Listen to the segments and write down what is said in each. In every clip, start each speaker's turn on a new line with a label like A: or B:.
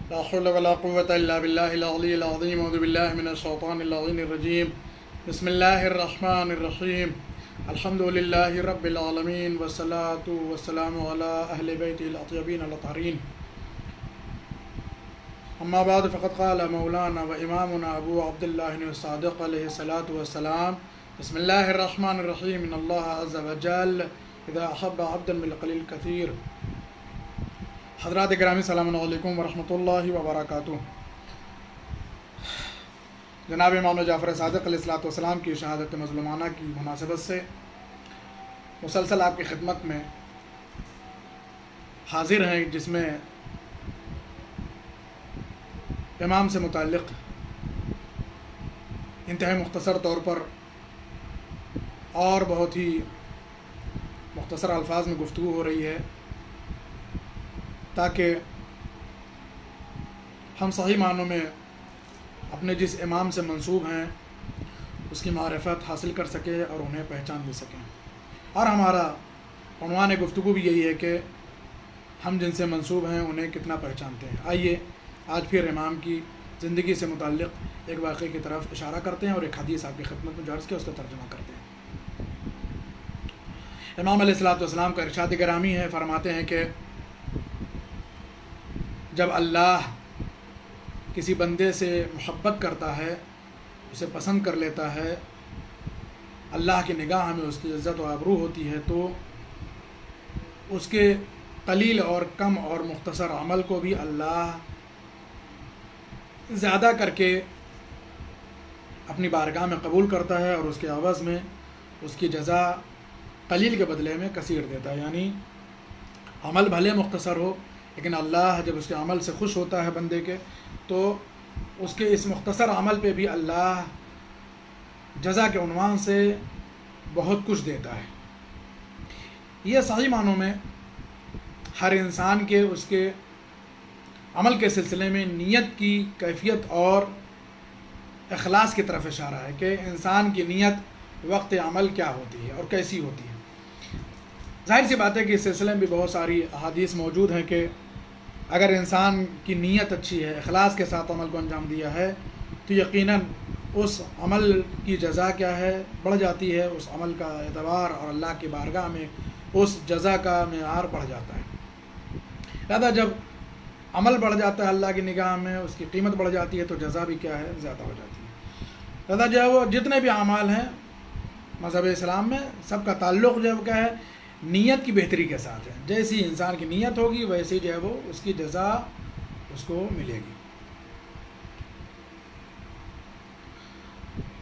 A: لا حول ولا قوة إلا بالله العلي العظيم. أعوذ بالله من الشيطان اللعين الرجيم. بسم الله الرحمن الرحيم. الحمد لله رب العالمين والصلاة والسلام على أهل بيته الأطيبين الأطهرين. أما بعد فقد قال مولانا وإمامنا أبو عبد الله الصادق عليه الصلاة والسلام: بسم الله الرحمن الرحيم. إن الله عز وجل إذا أحب عبدا من القليل الكثير. حضرات گرامی السلام علیکم ورحمۃ اللہ وبرکاتہ. جناب امام جعفر صادق علیہ الصلوۃ والسلام کی شہادت مظلومانہ کی مناسبت سے مسلسل آپ کی خدمت میں حاضر ہیں، جس میں امام سے متعلق انتہائی مختصر طور پر اور بہت ہی مختصر الفاظ میں گفتگو ہو رہی ہے، تاکہ ہم صحیح معنوں میں اپنے جس امام سے منسوب ہیں اس کی معرفت حاصل کر سکیں اور انہیں پہچان بھی سکیں. اور ہمارا عنوان گفتگو بھی یہی ہے کہ ہم جن سے منسوب ہیں انہیں کتنا پہچانتے ہیں. آئیے آج پھر امام کی زندگی سے متعلق ایک واقعے کی طرف اشارہ کرتے ہیں اور ایک حدیث آپ کی خدمت میں درج کے اس کا ترجمہ کرتے ہیں. امام علیہ الصلوۃ والسلام کا ارشاد گرامی ہے، فرماتے ہیں کہ جب اللہ کسی بندے سے محبت کرتا ہے، اسے پسند کر لیتا ہے، اللہ کی نگاہ میں اس کی عزت و آبرو ہوتی ہے، تو اس کے قلیل اور کم اور مختصر عمل کو بھی اللہ زیادہ کر کے اپنی بارگاہ میں قبول کرتا ہے اور اس کے عوض میں اس کی جزا قلیل کے بدلے میں کثیر دیتا ہے. یعنی عمل بھلے مختصر ہو، لیکن اللہ جب اس کے عمل سے خوش ہوتا ہے بندے کے، تو اس کے اس مختصر عمل پہ بھی اللہ جزا کے عنوان سے بہت کچھ دیتا ہے. یہ صحیح معنوں میں ہر انسان کے اس کے عمل کے سلسلے میں نیت کی کیفیت اور اخلاص کی طرف اشارہ ہے کہ انسان کی نیت وقت عمل کیا ہوتی ہے اور کیسی ہوتی ہے. ظاہر سی بات ہے کہ اس سلسلے میں بھی بہت ساری احادیث موجود ہیں کہ اگر انسان کی نیت اچھی ہے، اخلاص کے ساتھ عمل کو انجام دیا ہے، تو یقیناً اس عمل کی جزا کیا ہے، بڑھ جاتی ہے، اس عمل کا اعتبار اور اللہ کی بارگاہ میں اس جزا کا معیار بڑھ جاتا ہے. لہذا جب عمل بڑھ جاتا ہے اللہ کی نگاہ میں، اس کی قیمت بڑھ جاتی ہے، تو جزا بھی کیا ہے، زیادہ ہو جاتی ہے. لہذا جو ہے وہ جتنے بھی اعمال ہیں مذہب اسلام میں، سب کا تعلق جو ہے وہ کیا ہے، نیت کی بہتری کے ساتھ ہے. جیسی انسان کی نیت ہوگی ویسی جو ہے وہ اس کی جزا اس کو ملے گی.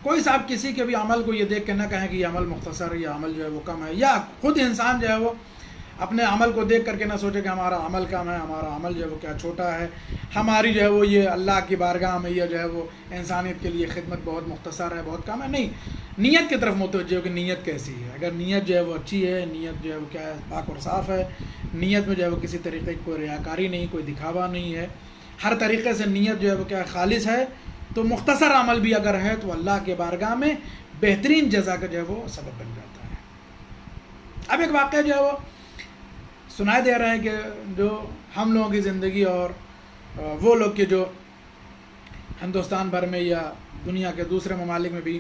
A: کوئی صاحب کسی کے بھی عمل کو یہ دیکھ کے نہ کہیں کہ یہ عمل مختصر ہے، یہ عمل جو ہے وہ کم ہے، یا خود انسان جو ہے وہ اپنے عمل کو دیکھ کر کے نہ سوچے کہ ہمارا عمل کم ہے، ہمارا عمل جو ہے وہ کیا چھوٹا ہے، ہماری جو ہے وہ یہ اللہ کی بارگاہ میں یہ جو ہے وہ انسانیت کے لیے خدمت بہت مختصر ہے، بہت کم ہے. نہیں، نیت کی طرف متوجہ ہو کہ نیت کیسی ہے. اگر نیت جو ہے وہ اچھی ہے، نیت جو ہے وہ کیا ہے، پاک اور صاف ہے، نیت میں جو ہے وہ کسی طریقے کی کوئی ریاکاری نہیں، کوئی دکھاوا نہیں ہے، ہر طریقے سے نیت جو ہے وہ کیا خالص ہے، تو مختصر عمل بھی اگر ہے تو اللہ کے بارگاہ میں بہترین جزا کا جو ہے وہ سبب بن جاتا ہے. اب ایک واقعہ جو ہے وہ سنائے دے رہے ہیں کہ جو ہم لوگوں کی زندگی اور وہ لوگ کے جو ہندوستان بھر میں یا دنیا کے دوسرے ممالک میں بھی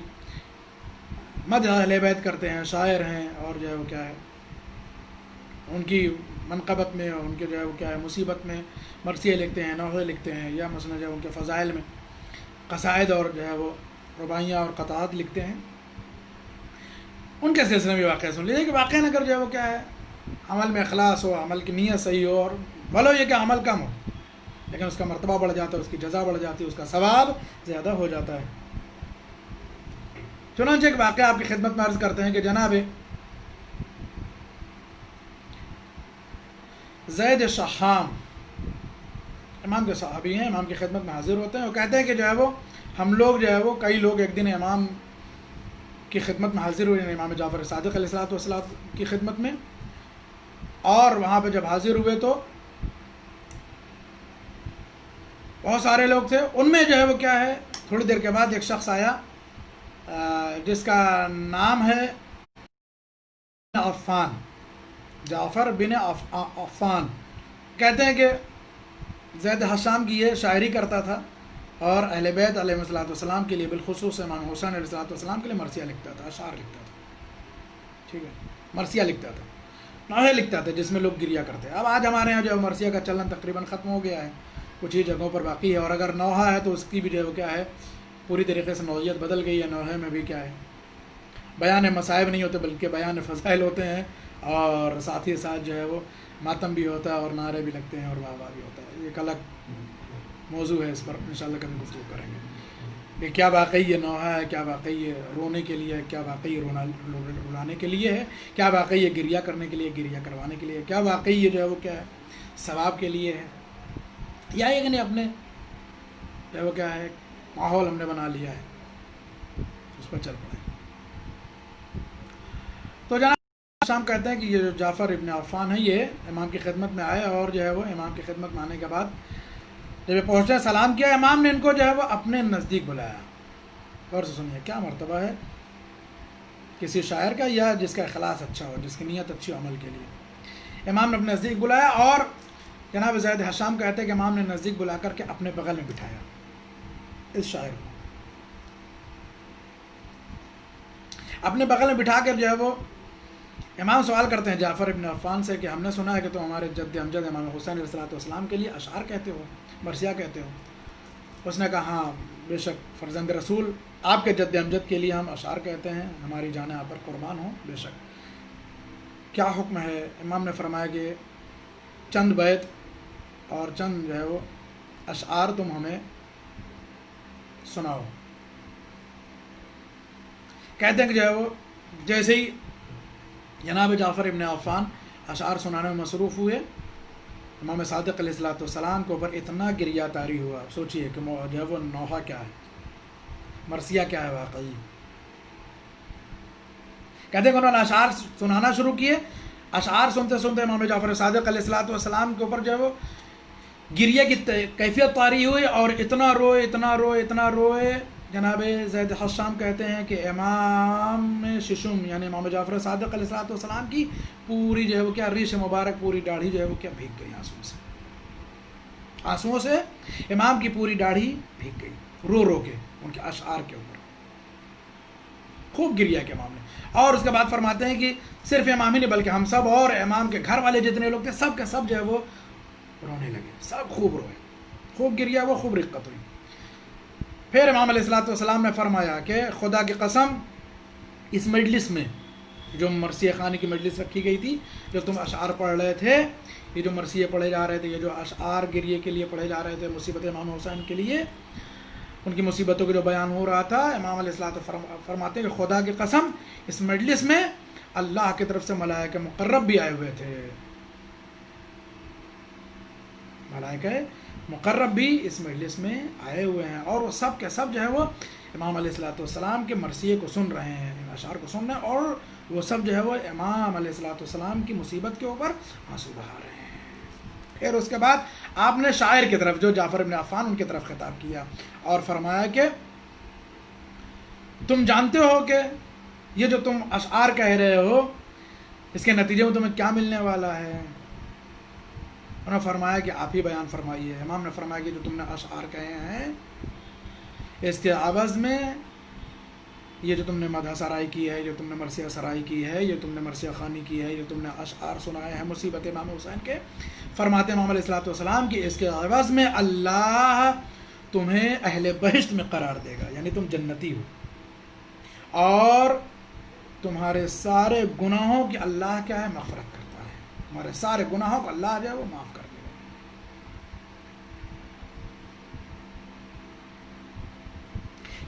A: مدح اہل بیت کرتے ہیں، شاعر ہیں، اور جو ہے وہ کیا ہے ان کی منقبت میں اور ان کے جو ہے وہ کیا ہے مصیبت میں مرثیے لکھتے ہیں، نوحے لکھتے ہیں، یا مثلا جو ہے ان کے فضائل میں قصائد اور جو ہے وہ رباعیاں اور قطعات لکھتے ہیں. ان کے سلسلے میں واقعہ سن لیجیے کہ واقعہ اگر جو ہے وہ کیا ہے عمل میں اخلاص ہو، عمل کی نیت صحیح ہو، اور بھلو یہ کہ عمل کم ہو لیکن اس کا مرتبہ بڑھ جاتا ہے، اس کی جزا بڑھ جاتی ہے، اس کا ثواب زیادہ ہو جاتا ہے. چنانچہ ایک واقعہ آپ کی خدمت میں عرض کرتے ہیں کہ جناب زید شحام امام کے صحابی ہیں، امام کی خدمت میں حاضر ہوتے ہیں. وہ کہتے ہیں کہ جو ہے وہ ہم لوگ جو ہے وہ کئی لوگ ایک دن امام کی خدمت میں حاضر ہوئے، یعنی امام جعفر صادق علیہ الصلوۃ والسلام کی خدمت میں، اور وہاں پہ جب حاضر ہوئے تو بہت سارے لوگ تھے. ان میں جو ہے وہ کیا ہے تھوڑی دیر کے بعد ایک شخص آیا جس کا نام ہے عفان، جعفر بن عفان. کہتے ہیں کہ زید حشام کی یہ شاعری کرتا تھا اور اہل بیت علیہ السلام کے لیے بالخصوص امام حسین علیہ السلام کے لیے مرثیہ لکھتا تھا، اشعار لکھتا تھا، ٹھیک ہے، مرثیہ لکھتا تھا، نوحے لکھتا تھا جس میں لوگ گریا کرتے ہیں۔ اب آج ہمارے یہاں جو ہے مرثیہ کا چلن تقریباً ختم ہو گیا ہے، کچھ ہی جگہوں پر باقی ہے، اور اگر نوحہ ہے تو اس کی بھی جو ہے وہ کیا ہے، پوری طریقے سے نوعیت بدل گئی ہے۔ نوحے میں بھی کیا ہے، بیان مصائب نہیں ہوتے بلکہ بیان فضائل ہوتے ہیں، اور ساتھ ہی ساتھ جو ہے وہ ماتم بھی ہوتا ہے اور نعرے بھی لگتے ہیں اور واہ واہ بھی ہوتا ہے۔ ایک الگ موضوع ہے، اس پر انشاءاللہ کبھی گفتگو کریں گے کہ کیا واقعی یہ نوحہ ہے، کیا واقعی یہ رونے کے لیے ہے، کیا واقعی رلانے کے لیے ہے، کیا واقعی یہ گریا کرنے کے لیے، گریا کروانے کے لیے ہے، کیا واقعی یہ جو ہے وہ کیا ہے، ثواب کے لیے ہے، یا ایک نے اپنے جو ہے وہ کیا ہے، ماحول ہم نے بنا لیا ہے، اس پر چل پڑے۔ تو جناب شام کہتے ہیں کہ یہ جو جعفر ابن عفان ہے یہ امام کی خدمت میں آئے، اور جو ہے وہ امام کی خدمت میں آنے کے بعد جب یہ پہنچے سلام کیا، امام نے ان کو جو ہے وہ اپنے نزدیک بلایا۔ غور سے سنیے کیا مرتبہ ہے کسی شاعر کا، یا جس کا اخلاص اچھا ہو، جس کی نیت اچھی ہو عمل کے لیے۔ امام نے اپنے نزدیک بلایا، اور جناب زید حشام کہتے ہیں کہ امام نے نزدیک بلا کر کے اپنے بغل میں بٹھایا اس شاعر کو، اپنے بغل میں بٹھا کر جو ہے وہ امام سوال کرتے ہیں جعفر ابن عفان سے کہ ہم نے سنا ہے کہ تم ہمارے جد امجد امام حسین علیہ السلام کے لیے اشعار کہتے ہو، مرثیہ کہتے ہو۔ اس نے کہا ہاں بے شک فرزند رسول، آپ کے جد امجد کے لیے ہم اشعار کہتے ہیں، ہماری جانیں آپ پر قربان ہوں، بے شک۔ کیا حکم ہے؟ امام نے فرمایا کہ چند بیت اور چند جو ہے وہ اشعار تم ہمیں سناؤ۔ کہتے ہیں کہ جو ہے وہ جیسے ہی جناب جعفر ابن عفان اشعار سنانے میں مصروف ہوئے، امام صادق علیہ السلام کے اوپر اتنا گریا طاری ہوا۔ سوچئے کہ جو ہے وہ نوحہ کیا ہے، مرثیہ کیا ہے واقعی۔ کہتے ہیں کہ انہوں نے اشعار سنانا شروع کیے، اشعار سنتے سنتے امام جعفر صادق علیہ السلام کے اوپر جو ہے وہ گریے کی کیفیت طاری ہوئی، اور اتنا روئے اتنا روئے اتنا روئے۔ جناب زید حشام کہتے ہیں کہ امام ششم یعنی امام جعفر صادق علیہ السلام کی پوری جو ہے وہ کیا ریش مبارک، پوری داڑھی جو ہے وہ کیا بھیگ گئی آنسوؤں سے، آنسوؤں سے امام کی پوری داڑھی بھیگ گئی، رو رو کے ان کے اشعار کے اوپر خوب گریا کے امام نے۔ اور اس کے بعد فرماتے ہیں کہ صرف امام ہی نہیں بلکہ ہم سب اور امام کے گھر والے جتنے لوگ تھے سب کے سب جو ہے وہ رونے لگے، سب خوب روئے، خوب گریا وہ، خوب رقت ہوئی۔ پھر امام علیہ السلام نے فرمایا کہ خدا کی قسم اس مجلس میں جو مرثیہ خوانی کی مجلس رکھی گئی تھی، جو تم اشعار پڑھ رہے تھے، یہ جو مرثیے پڑھے جا رہے تھے، یہ جو اشعار گریے کے لیے پڑھے جا رہے تھے، مصیبت امام حسین کے لیے، ان کی مصیبتوں کے جو بیان ہو رہا تھا، امام علیہ السلام فرماتے ہیں کہ خدا کی قسم اس مجلس میں اللہ کی طرف سے ملائکہ مقرب بھی آئے ہوئے تھے، ملائکہ مقرب بھی اس مجلس میں آئے ہوئے ہیں، اور وہ سب کے سب جو ہے وہ امام علیہ السلام کے مرثیے کو سن رہے ہیں، ان اشعار کو سن رہے ہیں، اور وہ سب جو ہے وہ امام علیہ السلام کی مصیبت کے اوپر آنسو بہا رہے ہیں۔ پھر اس کے بعد آپ نے شاعر کی طرف جو جعفر ابن عفان ان کی طرف خطاب کیا اور فرمایا کہ تم جانتے ہو کہ یہ جو تم اشعار کہہ رہے ہو اس کے نتیجے میں تمہیں کیا ملنے والا ہے؟ انہوں نے فرمایا کہ آپ ہی بیان فرمائیے۔ امام نے فرمایا کہ جو تم نے اشعار کہے ہیں اس کے عوض میں یہ جو تم نے مدح سرائی کی ہے، جو تم نے مرثیہ سرائی کی ہے، یہ تم نے مرثیہ خوانی کی ہے، یہ تم نے اشعار سنائے ہیں مصیبت امام حسین کے، فرماتے امام علیہ السلام کہ اس کے عوض میں اللہ تمہیں اہل بہشت میں قرار دے گا، یعنی تم جنتی ہو، اور تمہارے سارے گناہوں کی اللہ کیا ہے مغفرت کرتا ہے، تمہارے سارے گناہوں کو اللہ جو ہے وہ معاف کر دے گا۔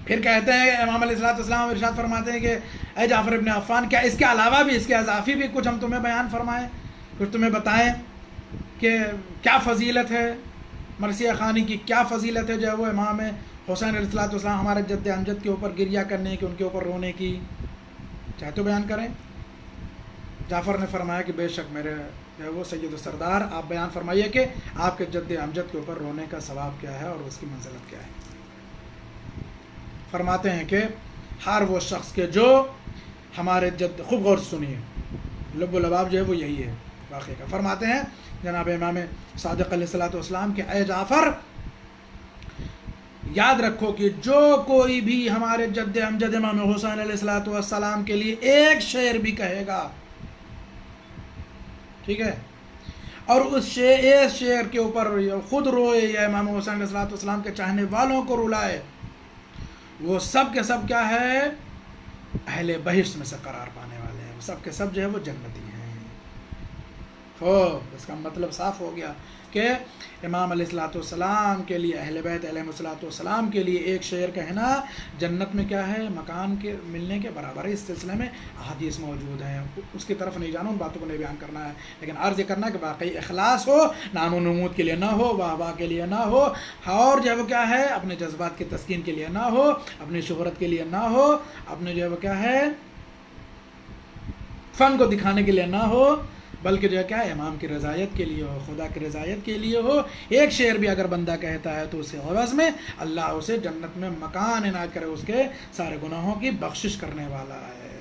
A: پھر کہتے ہیں امام علیہ السلام ارشاد فرماتے ہیں کہ اے جعفر ابن عفان، کیا اس کے علاوہ بھی، اس کے اضافی بھی کچھ ہم تمہیں بیان فرمائیں، کچھ تمہیں بتائیں کہ کیا فضیلت ہے مرثیہ خوانی کی، کیا فضیلت ہے جو ہے وہ امام حسین علیہ السلام ہمارے جد امجد کے اوپر گریہ کرنے کی، ان کے اوپر رونے کی، چاہے تو بیان کریں۔ جعفر نے فرمایا کہ بے شک میرے جو ہے وہ سید و سردار، آپ بیان فرمائیے کہ آپ کے جد امجد کے اوپر رونے کا ثواب کیا ہے اور اس کی منزلت کیا ہے۔ فرماتے ہیں کہ ہر وہ شخص کے جو ہمارے جد، خوب غور سے سنیے، لب و لباب جو ہے وہ یہی ہے، واقعے کا۔ فرماتے ہیں جناب امام صادق علیہ الصلوۃ والسلام کہ اے جعفر یاد رکھو کہ جو کوئی بھی ہمارے جد امجد امام حسین علیہ الصلوۃ والسلام کے لیے ایک شعر بھی کہے گا، ٹھیک ہے، اور اس شعر کے اوپر خود روئے یا امام حسین علیہ الصلوۃ والسلام کے چاہنے والوں کو رلائے، وہ سب کے سب کیا ہے، اہل بہشت میں سے قرار پانے والے ہیں، وہ سب کے سب جو ہے وہ جنتی ہیں۔ اس کا مطلب صاف ہو گیا کہ امام علیہ الصلوۃ والسلام کے لیے، اہل بیت علیہ الصلوۃ والسلام کے لیے ایک شعر کہنا جنت میں کیا ہے، مکان کے ملنے کے برابر ہے۔ اس سلسلے میں احادیث موجود ہیں، اس کی طرف نہیں جانا، ان باتوں کو نہیں بیان کرنا ہے، لیکن عرض یہ کرنا کہ واقعی اخلاص ہو، نام و نمود کے لیے نہ ہو، واہ واہ کے لیے نہ ہو، اور جو ہے وہ کیا ہے اپنے جذبات کی تسکین کے لیے نہ ہو، اپنی شہرت کے لیے نہ ہو، اپنے جو ہے وہ کیا ہے فن کو دکھانے کے لیے نہ ہو، بلکہ جو ہے کیا ہے امام کی رضایت کے لیے ہو، خدا کی رضایت کے لیے ہو۔ ایک شعر بھی اگر بندہ کہتا ہے تو اس کے عوض میں اللہ اسے جنت میں مکان عنایت کرے، اس کے سارے گناہوں کی بخشش کرنے والا ہے۔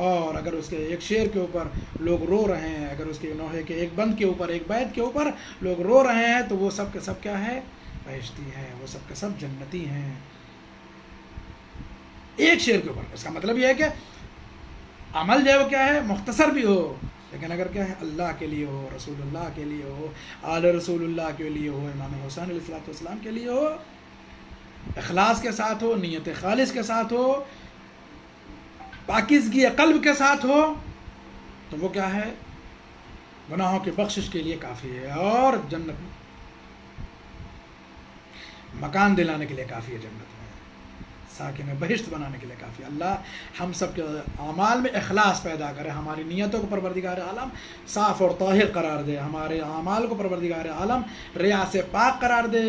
A: اور اگر اس کے ایک شعر کے اوپر لوگ رو رہے ہیں، اگر اس کے نوحے کے ایک بند کے اوپر، ایک بیت کے اوپر لوگ رو رہے ہیں، تو وہ سب کے سب کیا ہے، بہشتی ہیں، وہ سب کے سب جنتی ہیں، ایک شعر کے اوپر۔ اس کا مطلب یہ ہے کہ عمل جو ہے وہ کیا ہے مختصر بھی ہو، لیکن اگر کیا ہے اللہ کے لیے ہو، رسول اللہ کے لیے ہو، آل رسول اللہ کے لیے ہو، امام حسین علیہ الصلوۃ والسلام کے لیے ہو، اخلاص کے ساتھ ہو، نیت خالص کے ساتھ ہو، پاکیزگی قلب کے ساتھ ہو، تو وہ کیا ہے گناہوں کی بخشش کے لیے کافی ہے، اور جنت میں مکان دلانے کے لیے کافی ہے، جنت میں ساکن بہشت بنانے کے لیے کافی ہے۔ اللہ ہم سب کے اعمال میں اخلاص پیدا کرے، ہماری نیتوں کو پروردگار عالم صاف اور طاہر قرار دے، ہمارے اعمال کو پروردگار عالم ریا سے پاک قرار دے،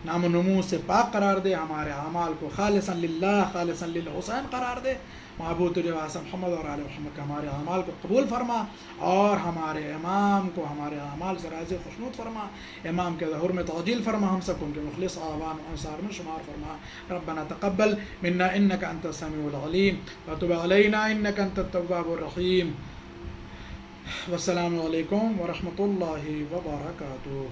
A: نام و نمود سے پاک قرار دے، ہمارے اعمال کو خالصاً للہ خالصاً للحسین قرار دے۔ معبود جو محمد اور آل محمد کا ہمارے اعمال کو قبول فرما، اور ہمارے امام کو ہمارے اعمال سے راضی خوشنود فرما، امام کے ظہور میں تعجیل فرما، ہم سب کو ان کے مخلص عوام انصار میں شمار فرما۔ ربنا تقبل منا انک انت السمیع العلیم وتب علینا انک انت التواب الرحیم۔ والسلام علیکم ورحمۃ اللہ وبرکاتہ۔